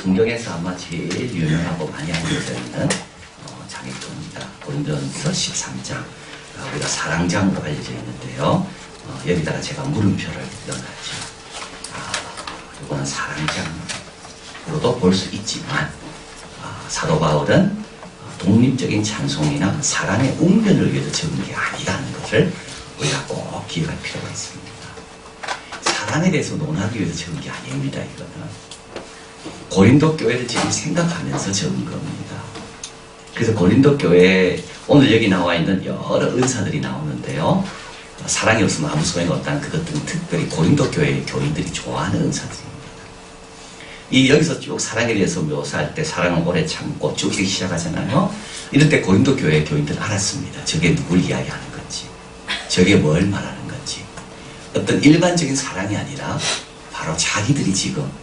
성경에서 아마 제일 유명하고 많이 알려져 있는 장애권입니다. 고린도전서 13장. 우리가 사랑장으로 알려져 있는데요. 여기다가 제가 물음표를 넣어놨죠. 이거는 사랑장으로도 볼 수 있지만 사도 바울은 독립적인 찬송이나 사랑의 웅변을 위해서 적은 게 아니라는 것을 우리가 꼭 기억할 필요가 있습니다. 사랑에 대해서 논하기 위해서 적은 게 아닙니다. 이거는 고린도 교회를 지금 생각하면서 적은 겁니다. 그래서 고린도 교회에 오늘 여기 나와 있는 여러 은사들이 나오는데요. 사랑이 없으면 아무 소용이 없다는 그것들은 특별히 고린도 교회의 교인들이 좋아하는 은사들입니다. 여기서 쭉 사랑에 대해서 묘사할 때 사랑은 오래 참고 쭉 시작하잖아요. 이럴 때 고린도 교회의 교인들은 알았습니다. 저게 누굴 이야기하는 건지, 저게 뭘 말하는 건지. 어떤 일반적인 사랑이 아니라 바로 자기들이 지금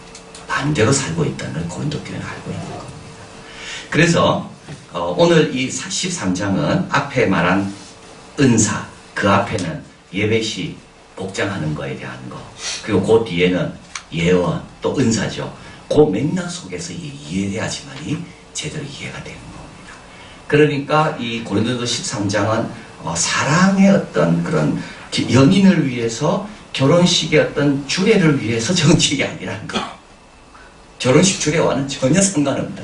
반대로 살고 있다는 걸 고린도 교회는 알고 있는 겁니다. 그래서 오늘 이 13장은 앞에 말한 은사, 그 앞에는 예배시 복장하는 거에 대한 거, 그리고 그 뒤에는 예언, 또 은사죠. 그 맥락 속에서 이해해야지만이 제대로 이해가 되는 겁니다. 그러니까 이 고린도전서 13장은 사랑의 어떤 그런 연인을 위해서 결혼식의 어떤 주례를 위해서 적은 책이 아니라는 거. 결혼식 주례와는 전혀 상관없다.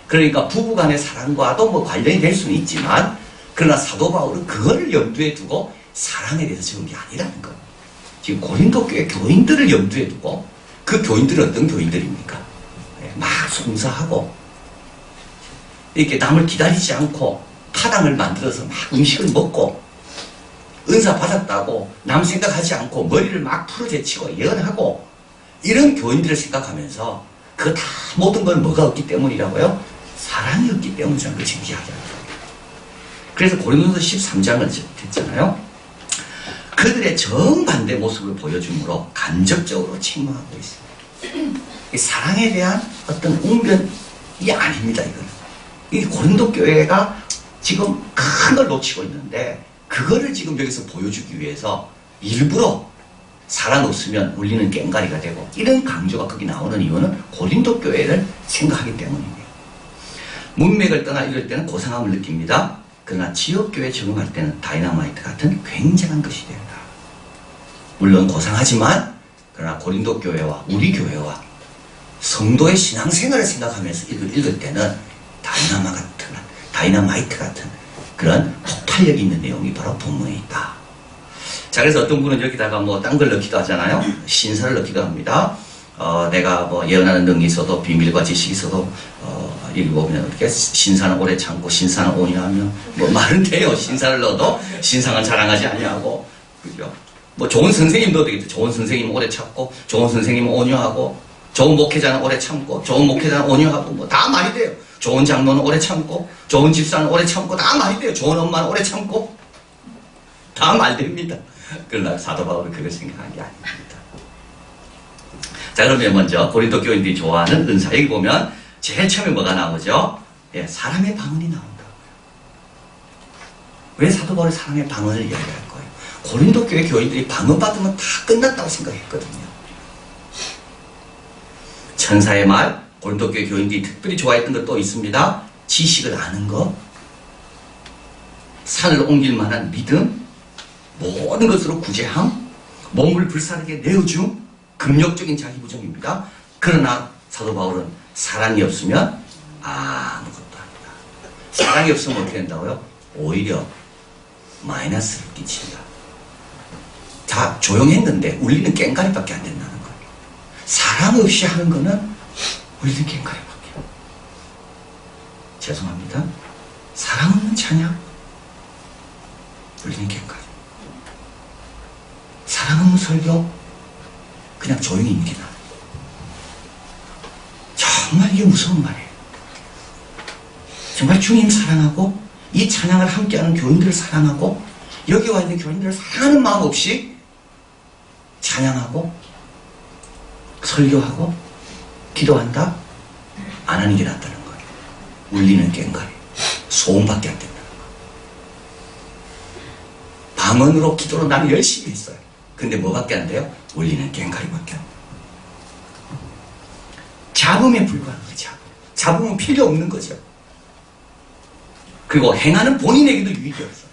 그러니까 부부간의 사랑과도 뭐 관련이 될 수는 있지만, 그러나 사도 바울은 그거를 염두에 두고 사랑에 대해서 적은 게 아니라는 거. 지금 고린도 교회 교인들을 염두에 두고, 그 교인들은 어떤 교인들입니까? 막 송사하고 이렇게 남을 기다리지 않고 파당을 만들어서 막 음식을 먹고 은사 받았다고 남 생각하지 않고 머리를 막 풀어제치고 예언하고 이런 교인들을 생각하면서 그 다 모든 건 뭐가 없기 때문이라고요? 사랑이 없기 때문이라는 걸 지금 이야기합니다. 그래서 고린도전서 13장을 됐잖아요. 그들의 정반대 모습을 보여주므로 간접적으로 책망하고 있습니다. 이 사랑에 대한 어떤 웅변이 아닙니다. 이거는. 이 고린도 교회가 지금 큰 걸 놓치고 있는데 그거를 지금 여기서 보여주기 위해서 일부러 사랑 없으면 울리는 꽹가리가 되고 이런 강조가 거기 나오는 이유는 고린도 교회를 생각하기 때문입니다. 문맥을 떠나 이럴 때는 고상함을 느낍니다. 그러나 지역교회에 적응할 때는 다이너마이트 같은 굉장한 것이 된다. 물론 고상하지만 그러나 고린도 교회와 우리 교회와 성도의 신앙생활을 생각하면서 읽을 때는 다이너마이트 같은 그런 폭발력이 있는 내용이 바로 본문에 있다. 자, 그래서 어떤 분은 여기다가 뭐 딴 걸 넣기도 하잖아요. 신사를 넣기도 합니다. 내가 뭐 예언하는 능력이 있어도 비밀과 지식이 있어도 읽어보면 어떻게 신사는 오래 참고 신사는 온유하며 뭐 말은 돼요. 신사를 넣어도 신상은 자랑하지 아니하고, 그죠? 뭐 좋은 선생님 넣어도 되겠죠. 좋은 선생님은 오래 참고 좋은 선생님은 온유하고 좋은 목회자는 오래 참고 좋은 목회자는 온유하고 뭐 다 말이 돼요. 좋은 장로는 오래 참고 좋은 집사는 오래 참고 다 말이 돼요. 좋은 엄마는 오래 참고 다 말됩니다. 그러나 사도 바울은 그걸 생각한 게 아닙니다. 자, 그러면 먼저 고린도 교인들이 좋아하는 은사, 여기 보면 제일 처음에 뭐가 나오죠? 예, 사랑의 방언이 나온다고요. 왜 사도 바울이 사랑의 방언을 이야기할 거예요? 고린도 교회 교인들이 방언 받으면 다 끝났다고 생각했거든요. 천사의 말, 고린도 교회 교인들이 특별히 좋아했던 것도 있습니다. 지식을 아는 것, 산을 옮길 만한 믿음, 모든 것으로 구제함, 몸을 불사르게 내어줌, 긍정적인 자기부정입니다. 그러나 사도 바울은 사랑이 없으면 아무것도 아니다. 사랑이 없으면 어떻게 된다고요? 오히려 마이너스를 끼친다. 다 조용했는데 울리는 꽹가리밖에 안 된다는 거예요. 사랑 없이 하는 거는 울리는 꽹가리밖에. 죄송합니다. 사랑 없는 찬양, 울리는 꽹가리. 사랑 없는 설교, 그냥 조용히 있는 게 나아요. 정말 이게 무서운 말이에요. 정말 주님 사랑하고 이 찬양을 함께하는 교인들을 사랑하고 여기 와 있는 교인들을 사랑하는 마음 없이 찬양하고 설교하고 기도한다? 안 하는 게 낫다는 거예요. 울리는 꽹가리, 소음밖에 안 된다는 거예요. 방언으로 기도로 나는 열심히 했어요. 근데 뭐밖에 안 돼요? 울리는 꽹가리밖에 안 돼요. 잡음에 불과한 거죠. 잡음은 필요 없는 거죠. 그리고 행하는 본인에게도 유익이 없어.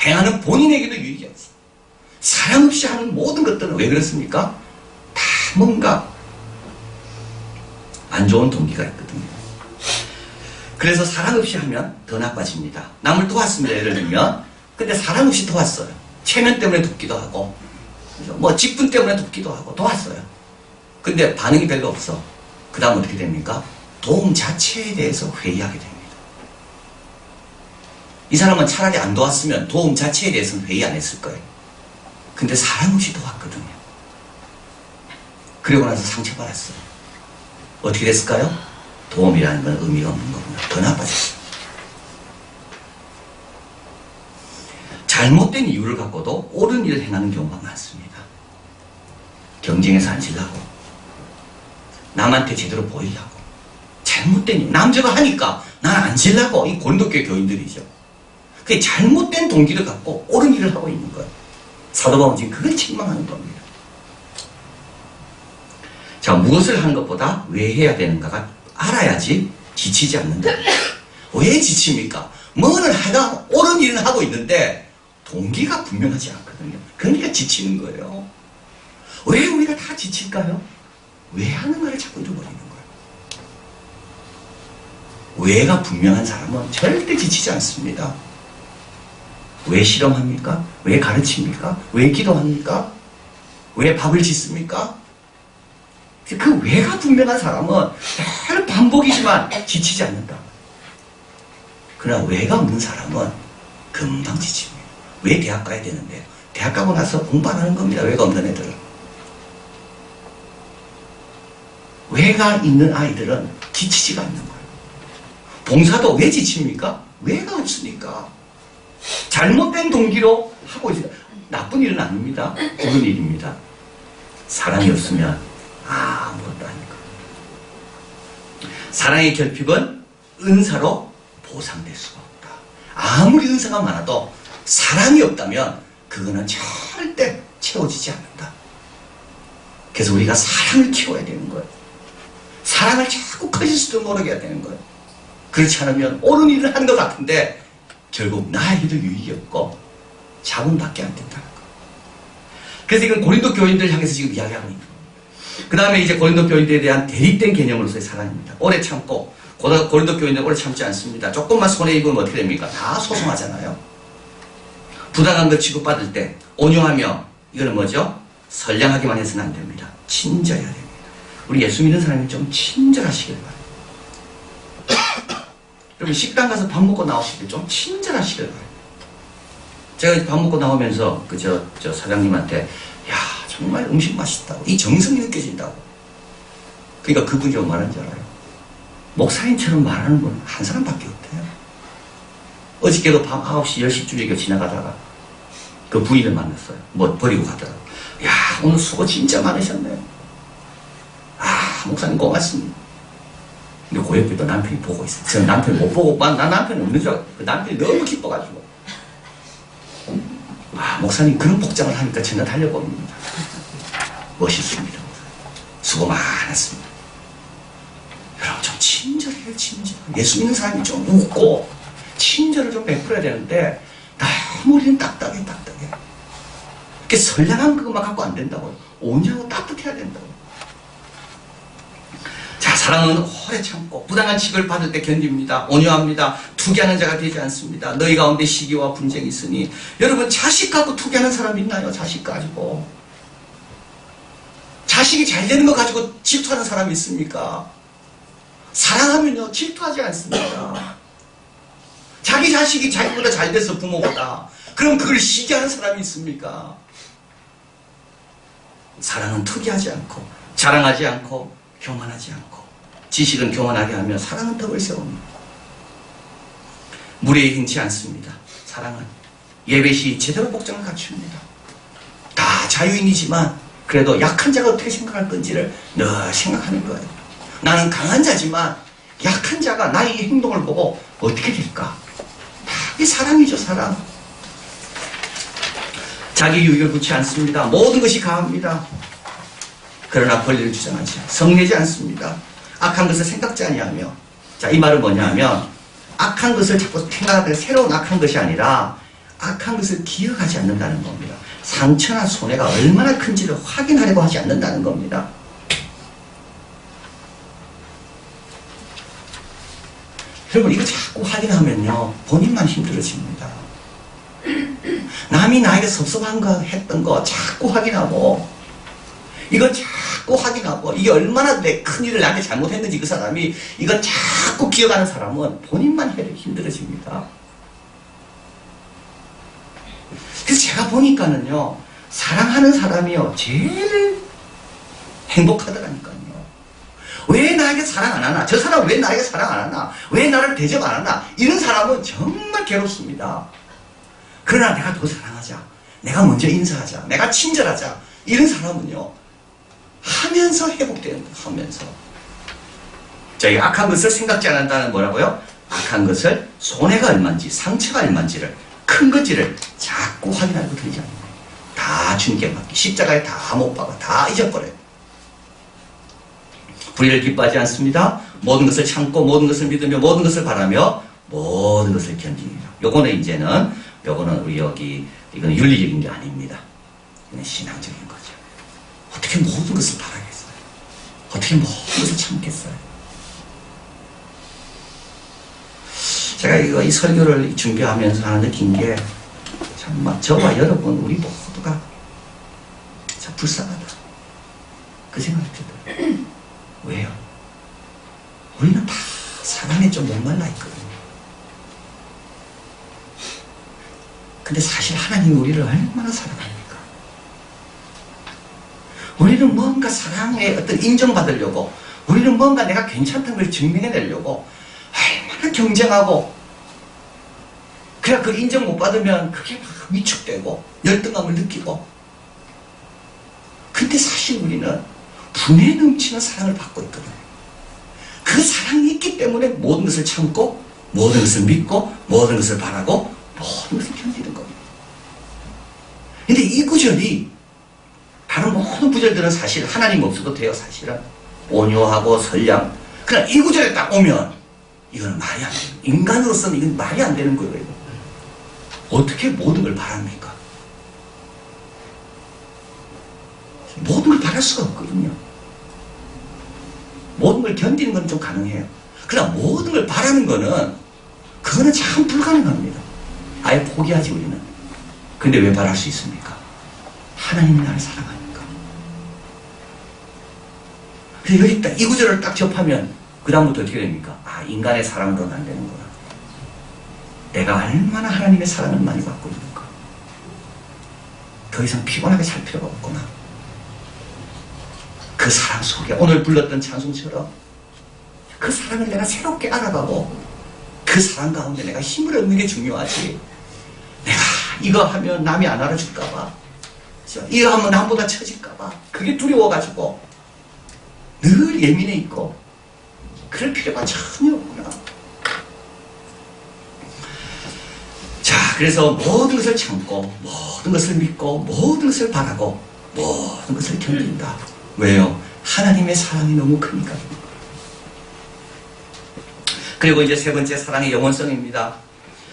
행하는 본인에게도 유익이 없어. 사랑 없이 하는 모든 것들은 왜 그렇습니까? 다 뭔가 안 좋은 동기가 있거든요. 그래서 사랑 없이 하면 더 나빠집니다. 남을 도왔습니다. 예를 들면. 근데 사랑 없이 도왔어요. 체면 때문에 돕기도 하고, 뭐 직분 때문에 돕기도 하고, 도왔어요. 근데 반응이 별로 없어. 그 다음 어떻게 됩니까? 도움 자체에 대해서 회의하게 됩니다. 이 사람은 차라리 안 도왔으면 도움 자체에 대해서는 회의 안 했을 거예요. 근데 사랑 없이 도왔거든요. 그리고 나서 상처받았어요. 어떻게 됐을까요? 도움이라는 건 의미가 없는 거구나. 더 나빠졌어요. 잘못된 이유를 갖고도 옳은 일을 행하는 경우가 많습니다. 경쟁에서 안 질라고, 남한테 제대로 보이려고, 잘못된 이유, 남자가 하니까 난 안 질라고, 이 고린도교회 교인들이죠. 그게 잘못된 동기를 갖고 옳은 일을 하고 있는 거예요. 사도 바울은 지금 그걸 책망하는 겁니다. 자, 무엇을 하는 것보다 왜 해야 되는가가 알아야지 지치지 않는다. 왜 지칩니까? 뭐를 하다 옳은 일을 하고 있는데 동기가 분명하지 않거든요. 그러니까 지치는 거예요. 왜 우리가 다 지칠까요? 왜 하는가를 자꾸 잃어버리는 거예요. 왜가 분명한 사람은 절대 지치지 않습니다. 왜 실험합니까? 왜 가르칩니까? 왜 기도합니까? 왜 밥을 짓습니까? 그 왜가 분명한 사람은 늘 반복이지만 지치지 않는다. 그러나 왜가 없는 사람은 금방 지칩니다. 왜 대학 가야 되는데? 대학 가고 나서 공부 안 하는 겁니다. 왜가 없는 애들은. 왜가 있는 아이들은 지치지가 않는 거예요. 봉사도 왜 지칩니까? 왜가 없으니까. 잘못된 동기로 하고 있어요. 나쁜 일은 아닙니다. 옳은 일입니다. 사랑이 없으면 아무것도 아니고. 사랑의 결핍은 은사로 보상될 수가 없다. 아무리 은사가 많아도 사랑이 없다면 그거는 절대 채워지지 않는다. 그래서 우리가 사랑을 키워야 되는 거예요. 사랑을 자꾸 커질수록 노력해야 되는 거예요. 그렇지 않으면 옳은 일을 하는 것 같은데 결국 나에게도 유익이 없고 자본밖에 안 된다는 거예요. 그래서 이건 고린도 교인들 향해서 지금 이야기하고 있는 거예요. 그 다음에 이제 고린도 교인들에 대한 대립된 개념으로서의 사랑입니다. 오래 참고, 고린도 교인들 오래 참지 않습니다. 조금만 손해입으면 어떻게 됩니까? 다 소송하잖아요. 부당한 걸 취급받을 때 온유하며, 이거는 뭐죠? 선량하기만 해서는 안 됩니다. 친절해야 됩니다. 우리 예수 믿는 사람이 좀 친절하시길 바랍니다. 여러분 식당 가서 밥 먹고 나오실 때 좀 친절하시길 바랍니다. 제가 밥 먹고 나오면서 저 사장님한테 야 정말 음식 맛있다고, 이 정성이 느껴진다고. 그러니까 그분이 좀 말하는 줄 알아요. 목사님처럼 말하는 분 한 사람밖에 없대요. 어저께도 밤 9시 10시쯤에 지나가다가 그 부인을 만났어요. 뭐 버리고 가더라고. 야 오늘 수고 진짜 많으셨네요. 아 목사님 고맙습니다. 근데 그 옆에 또 남편이 보고 있어요. 저는 남편 못 보고, 나 남편 없는 줄 알고, 그 남편이 너무 기뻐가지고. 아, 목사님 그런 복장을 하니까 전화 달려봅니다. 멋있습니다. 수고 많았습니다. 여러분 좀 친절해요, 친절. 예수 믿는 사람이 좀 웃고, 친절을 좀 베풀어야 되는데, 너무 우리는 딱딱해. 이렇게 선량한 그것만 갖고 안 된다고요. 온유하고 따뜻해야 된다고요. 자, 사랑은 오래 참고 부당한 취급을 받을 때 견딥니다. 온유합니다. 투기하는 자가 되지 않습니다. 너희 가운데 시기와 분쟁이 있으니. 여러분 자식 갖고 투기하는 사람 있나요? 자식 가지고. 자식이 잘 되는 거 가지고 질투하는 사람이 있습니까? 사랑하면요 질투하지 않습니다. 자기 자식이 자기보다 잘 돼서 부모보다. 그럼 그걸 시기하는 사람이 있습니까? 사랑은 투기하지 않고 자랑하지 않고 교만하지 않고, 지식은 교만하게 하며 사랑은 덕을 세웁니다. 무례히 행치 않습니다. 사랑은 예배시 제대로 복장을 갖춥니다. 다 자유인이지만 그래도 약한 자가 어떻게 생각할 건지를 늘 생각하는 거예요. 나는 강한 자지만 약한 자가 나의 행동을 보고 어떻게 될까? 이게 사랑이죠, 사랑. 자기 유익을 붙지 않습니다. 모든 것이 가합니다. 그러나 권리를 주장하지 성내지 않습니다. 악한 것을 생각지 아니하며. 자, 이 말은 뭐냐 하면 악한 것을 자꾸 생각하다가 새로운 악한 것이 아니라 악한 것을 기억하지 않는다는 겁니다. 상처나 손해가 얼마나 큰지를 확인하려고 하지 않는다는 겁니다. 여러분, 이거 자꾸 확인하면요 본인만 힘들어집니다. 남이 나에게 섭섭한 거 했던 거 자꾸 확인하고 이거 자꾸 확인하고 이게 얼마나 내 큰일을 나한테 잘못했는지 그 사람이 이거 자꾸 기억하는 사람은 본인만 힘들어집니다. 그래서 제가 보니까는요 사랑하는 사람이요 제일 행복하더라니까요. 왜 나에게 사랑 안 하나? 저 사람은 왜 나에게 사랑 안 하나? 왜 나를 대접 안 하나? 이런 사람은 정말 괴롭습니다. 그러나 내가 더 사랑하자, 내가 먼저 인사하자, 내가 친절하자, 이런 사람은요 하면서 회복되는 거예요. 하면서. 저희 악한 것을 생각지 않는다는 뭐라고요? 악한 것을 손해가 얼마인지 상처가 얼마인지를 큰 것지를 자꾸 확인하고 들지 않는 거예요. 다 주님께 맡기 십자가에 다 못 박아 다 잊어버려요. 불의를 기뻐하지 않습니다. 모든 것을 참고 모든 것을 믿으며 모든 것을 바라며 모든 것을 견딥니다. 요거는 우리 이거는 윤리적인 게 아닙니다. 이건 신앙적인 거죠. 어떻게 모든 것을 바라겠어요? 어떻게 모든 것을 참겠어요? 제가 이 설교를 준비하면서 하나 느낀 게 정말 저와 여러분 우리 모두가 참 불쌍하다 그 생각이 들어요. 왜요? 우리는 다 사랑에 좀 목말라 있거든요. 근데 사실 하나님이 우리를 얼마나 사랑합니까? 우리는 뭔가 사랑에 어떤 인정받으려고 우리는 뭔가 내가 괜찮다는 걸 증명해내려고 얼마나 경쟁하고 그래 그 인정 못 받으면 그게 막 위축되고 열등감을 느끼고 근데 사실 우리는 분에 넘치는 사랑을 받고 있거든요. 그 사랑이 있기 때문에 모든 것을 참고 모든 것을 믿고 모든 것을 바라고 모든 것을 견디는 겁니다. 근데 이 구절이 다른 모든 구절들은 사실 하나님 없어도 돼요. 사실은 온유하고 선량. 그러나 이 구절에 딱 오면 이건 말이 안 돼요. 인간으로서는 이건 말이 안 되는 거예요. 어떻게 모든 걸 바랍니까? 모든 걸 바랄 수가 없거든요. 모든 걸 견디는 건 좀 가능해요. 그러나 모든 걸 바라는 거는 그거는 참 불가능합니다. 아예 포기하지 우리는. 근데 왜 바랄 수 있습니까? 하나님이 나를 사랑하니까. 그래서 여기 딱 이 구절을 딱 접하면 그 다음부터 어떻게 됩니까? 아, 인간의 사랑으로는 안 되는구나. 내가 얼마나 하나님의 사랑을 많이 받고 있는가. 더 이상 피곤하게 살 필요가 없구나. 그 사랑 속에 오늘 불렀던 찬송처럼 그 사랑을 내가 새롭게 알아가고 그 사랑 가운데 내가 힘을 얻는 게 중요하지. 내가 이거 하면 남이 안 알아줄까봐 이거 하면 남보다 처질까봐 그게 두려워가지고 늘 예민해 있고 그럴 필요가 전혀 없구나. 자, 그래서 모든 것을 참고 모든 것을 믿고 모든 것을 바라고 모든 것을 견딘다. 왜요? 하나님의 사랑이 너무 크니까. 그리고 이제 세 번째 사랑의 영원성입니다.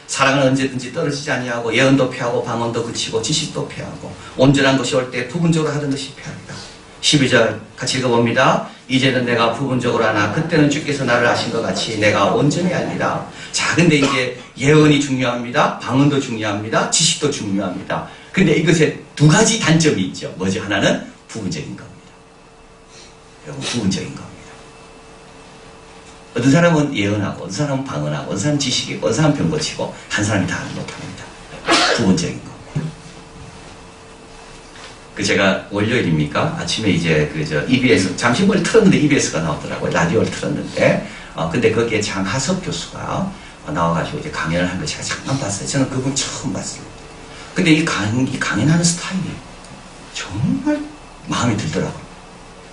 사랑은 언제든지 떨어지지 아니하고 예언도 패하고 방언도 그치고 지식도 패하고 온전한 것이 올 때 부분적으로 하던 것이 패합니다. 12절 같이 읽어봅니다. 이제는 내가 부분적으로 하나 그때는 주께서 나를 아신 것 같이 내가 온전히 알리라. 자, 근데 이제 예언이 중요합니다. 방언도 중요합니다. 지식도 중요합니다. 근데 이것에 두 가지 단점이 있죠. 뭐죠? 하나는 부분적인 겁니다. 여러분, 부분적인 겁니다. 어떤 사람은 예언하고, 어떤 사람은 방언하고, 어떤 사람은 지식이고, 어떤 사람은 병 고치고, 한 사람이 다 못합니다. 부분적인 겁니다. 제가 월요일입니까? 아침에 이제 EBS, 잠시 뭘 틀었는데 EBS가 나오더라고요. 라디오를 틀었는데. 근데 거기에 장하섭 교수가 나와가지고 이제 강연을 한 거 제가 잠깐 봤어요. 저는 그분 처음 봤어요. 근데 이 강연하는 스타일이 정말 마음에 들더라고요.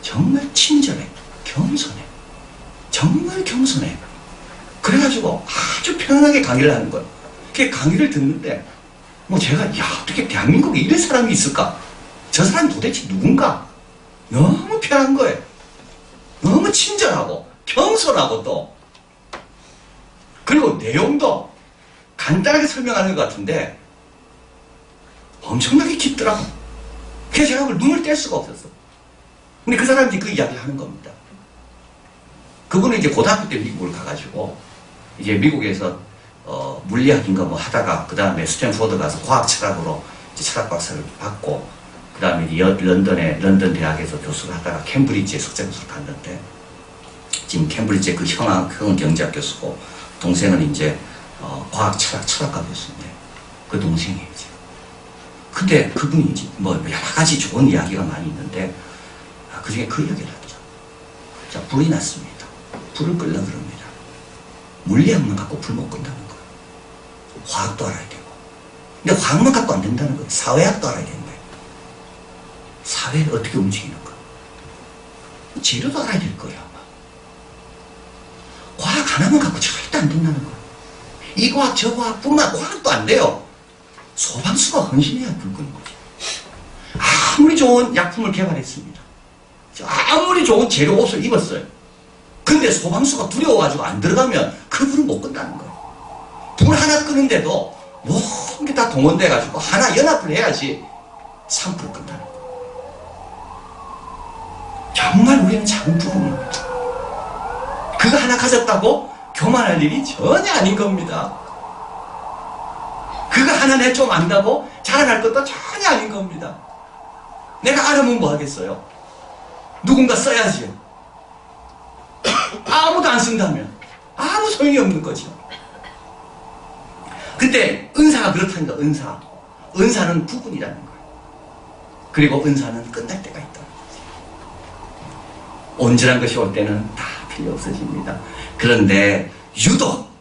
정말 친절해. 겸손해. 정말 겸손해. 그래가지고 아주 편안하게 강의를 하는 거예요. 그 강의를 듣는데, 제가, 어떻게 대한민국에 이런 사람이 있을까? 저 사람이 도대체 누군가? 너무 편한 거예요. 너무 친절하고 겸손하고 또 그리고 내용도 간단하게 설명하는 것 같은데 엄청나게 깊더라고. 그래서 제가 그걸 눈을 뗄 수가 없었어. 근데 그 사람들이 그 이야기를 하는 겁니다. 그분은 이제 고등학교 때 미국을 가가지고 이제 미국에서 물리학인가 뭐 하다가 그 다음에 스탠포드 가서 과학 철학으로 이제 철학 박사를 받고 그 다음에 런던 대학에서 교수를 하다가 캠브리지에 석사 교수를 갔는데 지금 캠브리지의 그 형은 경제학 교수고 동생은 이제 과학 철학가 교수인데 그 동생이에요. 근데 그분이 이제 뭐 여러 가지 좋은 이야기가 많이 있는데 그 중에 그 이야기를 하죠. 자, 불이 났습니다. 불을 끌려 그럽니다. 물리학만 갖고 불 못 끈다는 거예요. 화학도 알아야 되고. 근데 화학만 갖고 안 된다는 거예요. 사회학도 알아야 되는 거예요. 사회를 어떻게 움직이는 거. 재료도 알아야 될 거예요, 아마. 과학 하나만 갖고 절대 안 된다는 거예요. 이 과학, 저 과학뿐만 과학도 안 돼요. 소방수가 헌신해야 불 끄는 거죠. 아무리 좋은 약품을 개발했습니다. 아무리 좋은 재료 옷을 입었어요. 근데 소방수가 두려워가지고 안 들어가면 그 불을 못 끈다는 거예요. 불 하나 끄는데도 모든 게 다 동원돼가지고 하나 연합을 해야지 산불을 끈다는 거예요. 정말 우리는 작은 부분입니다. 그거 하나 가졌다고 교만할 일이 전혀 아닌 겁니다. 그거 하나 내 좀 안다고 자랑할 것도 전혀 아닌 겁니다. 내가 알아면 뭐 하겠어요? 누군가 써야지요. 아무도 안 쓴다면 아무 소용이 없는 거죠. 근데 은사가 그렇다니까. 은사는 부분이라는 거예요. 그리고 은사는 끝날 때가 있다는 거죠. 온전한 것이 올 때는 다 필요 없어집니다. 그런데 유독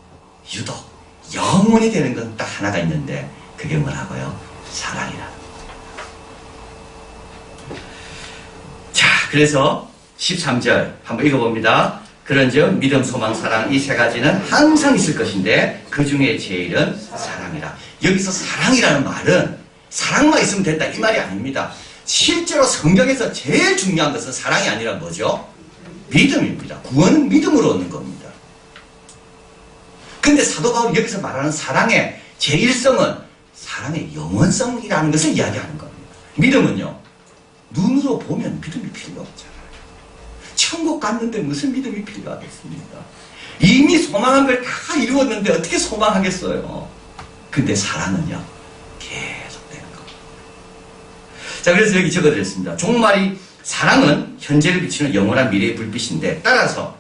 영원히 되는 건 딱 하나가 있는데 그게 뭐라고요? 사랑이라는 거예요. 자, 그래서 13절 한번 읽어봅니다. 그런즉 믿음, 소망, 사랑 이 세 가지는 항상 있을 것인데 그 중에 제일은 사랑이라. 여기서 사랑이라는 말은 사랑만 있으면 된다 이 말이 아닙니다. 실제로 성경에서 제일 중요한 것은 사랑이 아니라 뭐죠? 믿음입니다. 구원은 믿음으로 얻는 겁니다. 근데 사도 바울이 여기서 말하는 사랑의 제일성은 사랑의 영원성이라는 것을 이야기하는 겁니다. 믿음은요, 눈으로 보면 믿음이 필요 없잖아요. 천국 갔는데 무슨 믿음이 필요하겠습니까? 이미 소망한 걸 다 이루었는데 어떻게 소망하겠어요? 근데 사랑은요, 계속되는 겁니다. 자, 그래서 여기 적어드렸습니다. 종말이 사랑은 현재를 비치는 영원한 미래의 불빛인데 따라서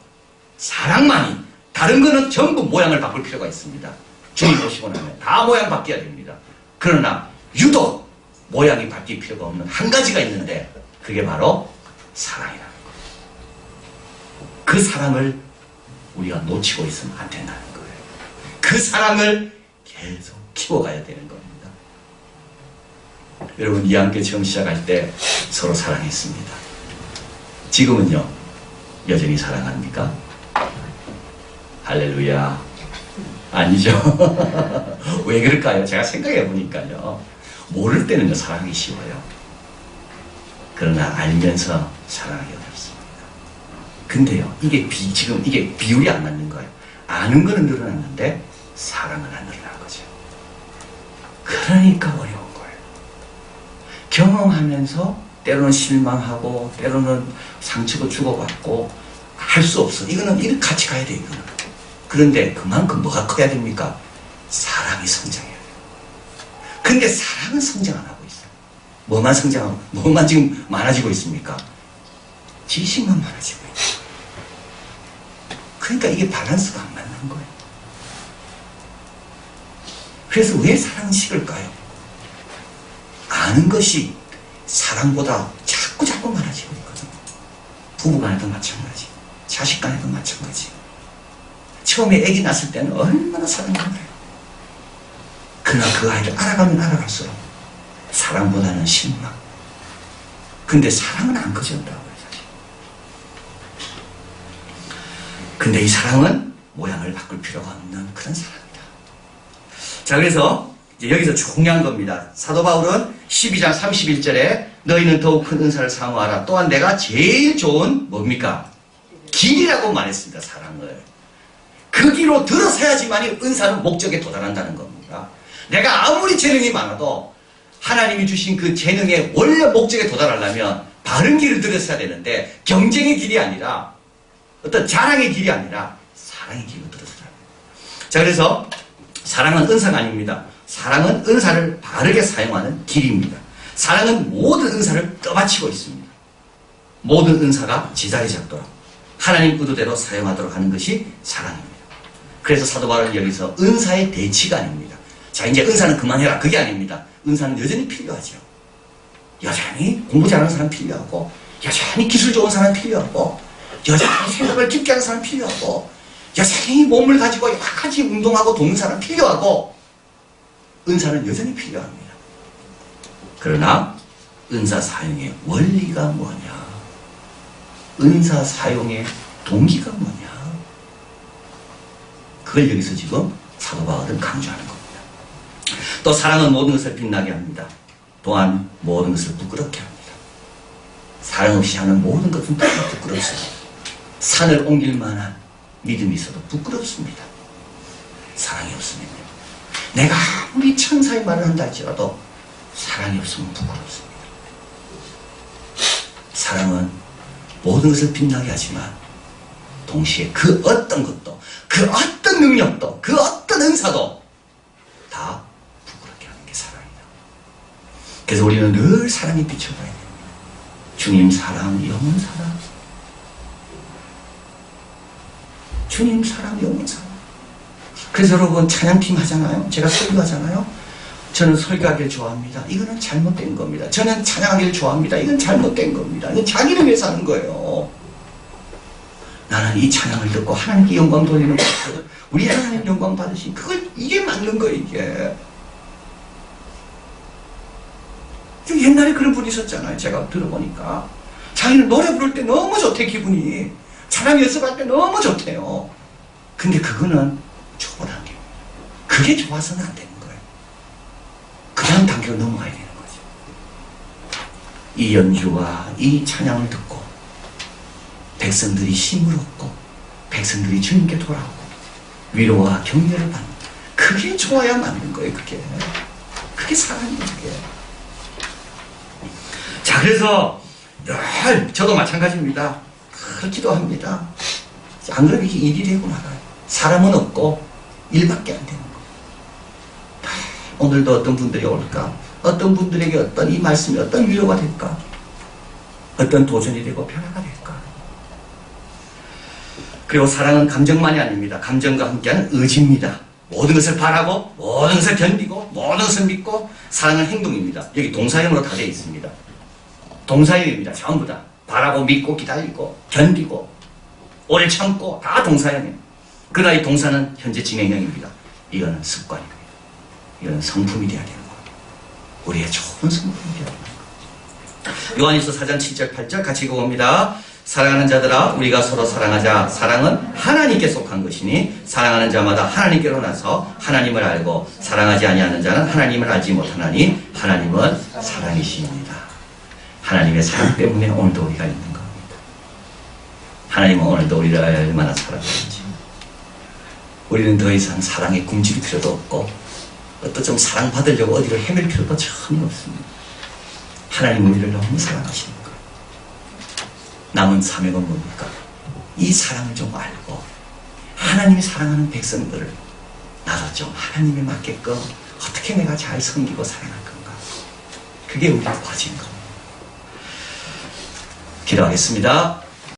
사랑만이 다른 거는 전부 모양을 바꿀 필요가 있습니다. 주님 오시고 나면 다 모양 바뀌어야 됩니다. 그러나 유독 모양이 바뀔 필요가 없는 한 가지가 있는데 그게 바로 사랑이라는 거예요. 그 사랑을 우리가 놓치고 있으면 안 된다는 거예요. 그 사랑을 계속 키워가야 되는 겁니다. 여러분, 이 함께 처음 시작할 때 서로 사랑했습니다. 지금은요, 여전히 사랑합니까? 할렐루야. 아니죠. 왜 그럴까요? 제가 생각해 보니까요, 모를 때는 사랑하기 쉬워요. 그러나 알면서 사랑하기 어렵습니다. 근데요, 지금 이게 비율이 안 맞는 거예요. 아는 거는 늘어났는데 사랑은 안 늘어난 거죠. 그러니까 어려운 거예요. 경험하면서 때로는 실망하고 때로는 상처도 주고받고 할 수 없어. 이거는 같이 가야 돼, 이거는. 그런데 그만큼 뭐가 커야 됩니까? 사랑이 성장해야 돼요. 근데 사랑은 성장 안 하고 있어요. 뭐만 지금 많아지고 있습니까? 지식만 많아지고 있어요. 그러니까 이게 밸런스가 안 맞는 거예요. 그래서 왜 사랑은 식을까요? 아는 것이 사랑보다 자꾸 많아지고 있거든요. 부부 간에도 마찬가지, 자식 간에도 마찬가지. 처음에 아기 낳았을 때는 얼마나 사랑하는 거예요. 그러나 그 아이를 알아가면 알아갈수록 사랑보다는 실망. 근데 사랑은 안 커진다고요, 사실. 근데 이 사랑은 모양을 바꿀 필요가 없는 그런 사랑이다. 자, 그래서 이제 여기서 중요한 겁니다. 사도 바울은 12장 31절에 너희는 더욱 큰 은사를 사모하라. 또한 내가 제일 좋은 뭡니까? 길이라고 말했습니다. 사랑을. 그 길로 들어서야지만이 은사는 목적에 도달한다는 겁니다. 내가 아무리 재능이 많아도 하나님이 주신 그 재능의 원래 목적에 도달하려면 바른 길을 들어서야 되는데 경쟁의 길이 아니라 어떤 자랑의 길이 아니라 사랑의 길로 들어서야 합니다. 자, 그래서 사랑은 은사가 아닙니다. 사랑은 은사를 바르게 사용하는 길입니다. 사랑은 모든 은사를 떠받치고 있습니다. 모든 은사가 제자리 잡도록 하나님 의도대로 사용하도록 하는 것이 사랑입니다. 그래서 사도 바울은 여기서 은사의 대치가 아닙니다. 자, 이제 은사는 그만해라. 그게 아닙니다. 은사는 여전히 필요하죠. 여전히 공부 잘하는 사람 필요하고, 여전히 기술 좋은 사람 필요하고, 여전히 생각을 깊게 하는 사람 필요하고, 여전히 몸을 가지고 여러 가지 운동하고 돕는 사람 필요하고, 은사는 여전히 필요합니다. 그러나 은사 사용의 원리가 뭐냐? 은사 사용의 동기가 뭐냐? 그걸 여기서 지금 사도 바울은 강조하는 겁니다. 또 사랑은 모든 것을 빛나게 합니다. 또한 모든 것을 부끄럽게 합니다. 사랑 없이 하는 모든 것은 다 부끄럽습니다. 산을 옮길 만한 믿음이 있어도 부끄럽습니다. 사랑이 없으면 내가 아무리 천사의 말을 한다 할지라도 사랑이 없으면 부끄럽습니다. 사랑은 모든 것을 빛나게 하지만 동시에 그 어떤 것도, 그 어떤 능력도, 그 어떤 은사도 다 부끄럽게 하는 게 사랑이다. 그래서 우리는 늘 사랑이 비춰봐야 됩니다. 주님 사랑, 영원 사랑. 주님 사랑, 영원 사랑. 그래서 여러분 찬양팀 하잖아요. 제가 설교하잖아요. 저는 설교하기를 좋아합니다. 이거는 잘못된 겁니다. 저는 찬양하기를 좋아합니다. 이건 잘못된 겁니다. 이건 자기를 위해서 하는 거예요. 나는 이 찬양을 듣고 하나님께 영광 돌리는 거예요. 우리 하나님 영광 받으신 이게 맞는 거예요. 이게. 옛날에 그런 분이 있었잖아요. 제가 들어보니까 자기는 노래 부를 때 너무 좋대. 기분이 찬양 연습할 때 너무 좋대요. 근데 그거는 초보 단계. 그게 좋아서는 안 되는 거예요. 그 다음 단계로 넘어가야 되는 거죠. 이 연주와 이 찬양을 듣고 백성들이 힘을 얻고 백성들이 주님께 돌아오고 위로와 격려를 받는, 그게 좋아야 맞는 거예요. 그게 사랑이에요. 그게. 자, 그래서 저도 마찬가지입니다. 그렇기도 합니다. 안 그러면 이게 일이 되고 말아요. 사람은 없고 일밖에 안 되는 거예요. 오늘도 어떤 분들이 올까? 어떤 분들에게 어떤 이 말씀이 어떤 위로가 될까? 어떤 도전이 되고 변화가 될까? 그리고 사랑은 감정만이 아닙니다. 감정과 함께하는 의지입니다. 모든 것을 바라고, 모든 것을 견디고, 모든 것을 믿고, 사랑은 행동입니다. 여기 동사형으로 다 되어 있습니다. 동사형입니다. 전부 다. 바라고, 믿고, 기다리고, 견디고, 오래 참고, 다 동사형이에요. 그러나 이 동사는 현재 진행형입니다. 이거는 습관입니다. 이거는 성품이 되어야 되는 겁니다. 우리의 좋은 성품이 되어야 되는 겁니다. 요한일서 4장 7절 8절 같이 읽어봅니다. 사랑하는 자들아, 우리가 서로 사랑하자. 사랑은 하나님께 속한 것이니 사랑하는 자마다 하나님께로 나서 하나님을 알고 사랑하지 아니하는 자는 하나님을 알지 못하나니 하나님은 사랑이십니다. 하나님의 사랑 때문에 오늘도 우리가 있는 겁니다. 하나님은 오늘도 우리를 얼마나 사랑하는지. 우리는 더 이상 사랑에 굶주릴 필요도 없고 어떤 좀 사랑받으려고 어디를 헤맬 필요도 전혀 없습니다. 하나님 우리를 너무 사랑하시는 거예요. 남은 사명은 뭡니까? 이 사랑을 좀 알고 하나님이 사랑하는 백성들을 나도 좀 하나님에 맞게끔 어떻게 내가 잘 섬기고 사랑할 건가? 그게 우리의 과제인 겁니다. 기도하겠습니다.